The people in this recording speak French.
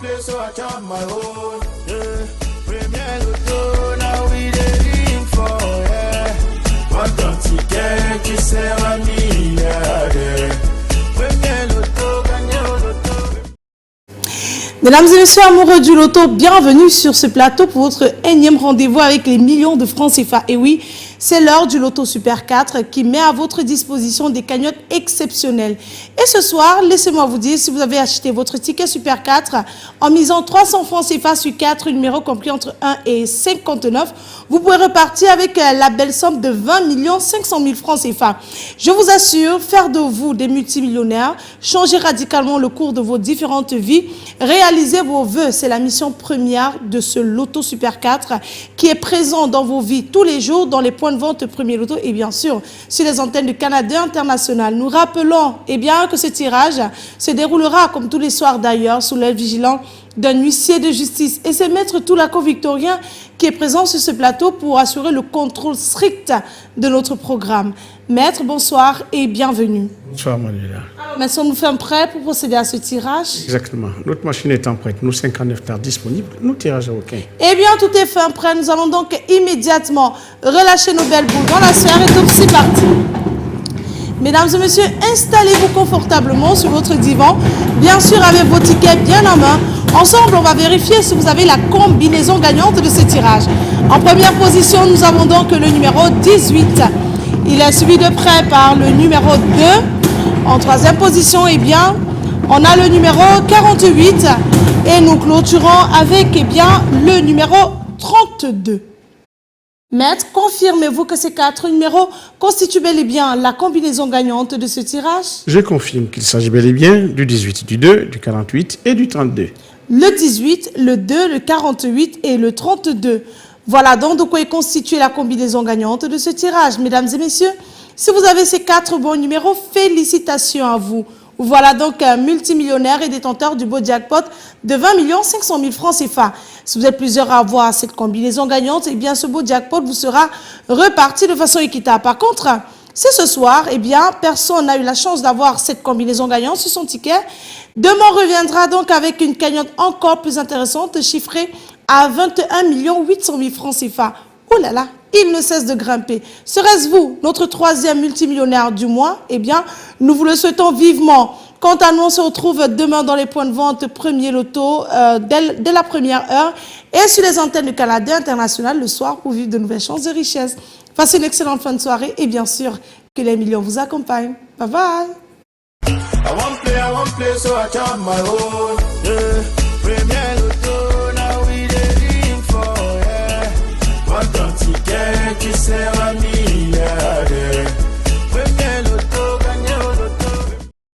play, so I chop my own. Yeah. Premier Loto, now we dey for, yeah. What don't you get, you say I need, yeah. Premier Loto, gagne au loto. Mesdames et messieurs amoureux du loto, bienvenue sur ce plateau pour votre énième rendez-vous avec les millions de francs CFA. Et oui, c'est l'heure du Loto Super 4 qui met à votre disposition des cagnottes exceptionnelles. Et ce soir, laissez-moi vous dire, si vous avez acheté votre ticket Super 4 en misant 300 francs CFA sur 4 numéros compris entre 1 et 59, vous pouvez repartir avec la belle somme de 20 500 000 francs CFA. Je vous assure, faire de vous des multimillionnaires, changer radicalement le cours de vos différentes vies, réaliser vos vœux, c'est la mission première de ce Loto Super 4 qui est présent dans vos vies tous les jours dans les points de vente Premier Loto et bien sûr sur les antennes du Canada International. Nous rappelons que ce tirage se déroulera comme tous les soirs d'ailleurs sous l'œil vigilant d'un huissier de justice. Et c'est Maître Toulako Victorien qui est présent sur ce plateau pour assurer le contrôle strict de notre programme. Maître, bonsoir et bienvenue. Bonsoir Manuela. Alors maintenant, nous sommes prêts pour procéder à ce tirage. Exactement. Notre machine étant prête, nous 59 cartes disponibles, nous tirage à aucun. Eh bien, tout est fin prêt. Nous allons donc immédiatement relâcher nos belles boules dans la sphère et donc c'est parti. Mesdames et messieurs, installez-vous confortablement sur votre divan, bien sûr avec vos tickets bien en main. Ensemble, on va vérifier si vous avez la combinaison gagnante de ce tirage. En première position, nous avons donc le numéro 18. Il est suivi de près par le numéro 2. En troisième position, eh bien, on a le numéro 48. Et nous clôturons avec le numéro 32. Maître, confirmez-vous que ces 4 numéros constituent bel et bien la combinaison gagnante de ce tirage? Je confirme qu'il s'agit bel et bien du 18, du 2, du 48 et du 32. Le 18, le 2, le 48 et le 32. Voilà donc de quoi est constituée la combinaison gagnante de ce tirage. Mesdames et messieurs, si vous avez ces 4 bons numéros, félicitations à vous. Voilà donc un multimillionnaire et détenteur du beau jackpot de 20 500 000 francs CFA. Si vous êtes plusieurs à avoir cette combinaison gagnante, eh bien ce beau jackpot vous sera reparti de façon équitable. Par contre, si ce soir, eh bien personne n'a eu la chance d'avoir cette combinaison gagnante sur son ticket, demain on reviendra donc avec une cagnotte encore plus intéressante chiffrée à 21 800 000 francs CFA. Oh là là, il ne cesse de grimper. Serait-ce vous, notre 3e multimillionnaire du mois? Eh bien, nous vous le souhaitons vivement. Quant à nous, on se retrouve demain dans les points de vente Premier Loto dès la première heure et sur les antennes du Canada International le soir pour vivre de nouvelles chances de richesse. Passez une excellente fin de soirée et bien sûr que les millions vous accompagnent. Bye bye. I want play, so I chop my own. Yeah. Premier Loto, now we dey for, yeah. What don't you get, you say